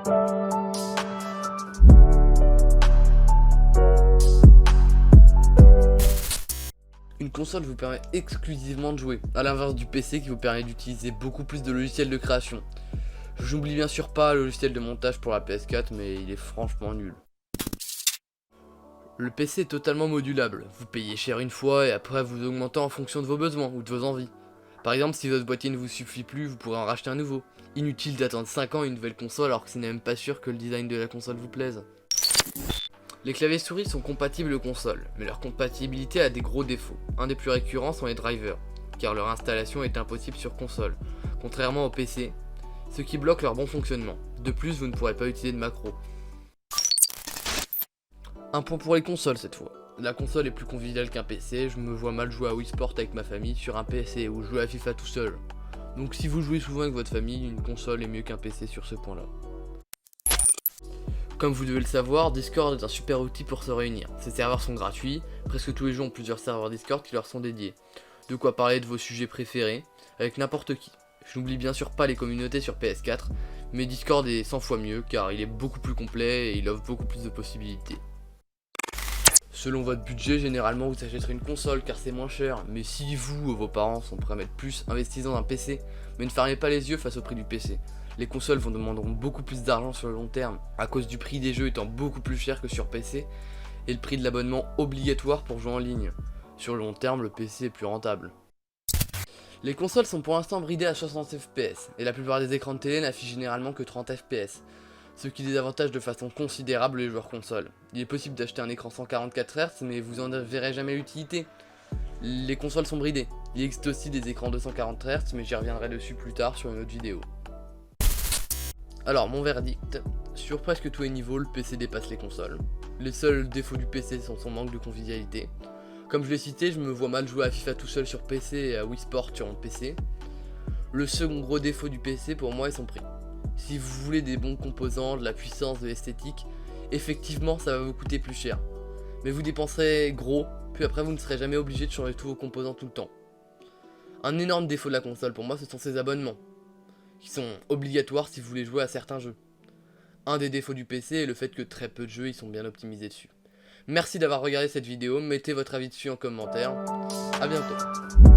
Une console vous permet exclusivement de jouer, à l'inverse du PC qui vous permet d'utiliser beaucoup plus de logiciels de création. Je n'oublie bien sûr pas le logiciel de montage pour la PS4, mais il est franchement nul. Le PC est totalement modulable, vous payez cher une fois et après vous augmentez en fonction de vos besoins ou de vos envies. Par exemple, si votre boîtier ne vous suffit plus, vous pourrez en racheter un nouveau. Inutile d'attendre 5 ans une nouvelle console alors que ce n'est même pas sûr que le design de la console vous plaise. Les claviers souris sont compatibles aux consoles, mais leur compatibilité a des gros défauts. Un des plus récurrents sont les drivers, car leur installation est impossible sur console, contrairement au PC, ce qui bloque leur bon fonctionnement. De plus, vous ne pourrez pas utiliser de macros. Un point pour les consoles cette fois. La console est plus conviviale qu'un PC, je me vois mal jouer à Wii Sport avec ma famille sur un PC ou jouer à FIFA tout seul. Donc si vous jouez souvent avec votre famille, une console est mieux qu'un PC sur ce point là. Comme vous devez le savoir, Discord est un super outil pour se réunir. Ces serveurs sont gratuits, presque tous les jeux ont plusieurs serveurs Discord qui leur sont dédiés. De quoi parler de vos sujets préférés, avec n'importe qui. Je n'oublie bien sûr pas les communautés sur PS4, mais Discord est 100 fois mieux car il est beaucoup plus complet et il offre beaucoup plus de possibilités. Selon votre budget, généralement vous achèterez une console car c'est moins cher, mais si vous ou vos parents sont prêts à mettre plus, investissez dans un PC, mais ne fermez pas les yeux face au prix du PC. Les consoles vous demanderont beaucoup plus d'argent sur le long terme, à cause du prix des jeux étant beaucoup plus cher que sur PC, et le prix de l'abonnement obligatoire pour jouer en ligne. Sur le long terme, le PC est plus rentable. Les consoles sont pour l'instant bridées à 60 fps, et la plupart des écrans de télé n'affichent généralement que 30 fps, ce qui désavantage de façon considérable les joueurs console. Il est possible d'acheter un écran 144 Hz, mais vous en verrez jamais l'utilité. Les consoles sont bridées. Il existe aussi des écrans 240 Hz, mais j'y reviendrai dessus plus tard sur une autre vidéo. Alors, mon verdict, sur presque tous les niveaux, le PC dépasse les consoles. Les seuls défauts du PC sont son manque de convivialité. Comme je l'ai cité, je me vois mal jouer à FIFA tout seul sur PC et à Wii Sport sur mon PC. Le second gros défaut du PC pour moi est son prix. Si vous voulez des bons composants, de la puissance, de l'esthétique, effectivement ça va vous coûter plus cher. Mais vous dépenserez gros, puis après vous ne serez jamais obligé de changer tous vos composants tout le temps. Un énorme défaut de la console pour moi ce sont ses abonnements, qui sont obligatoires si vous voulez jouer à certains jeux. Un des défauts du PC est le fait que très peu de jeux y sont bien optimisés dessus. Merci d'avoir regardé cette vidéo, mettez votre avis dessus en commentaire, à bientôt.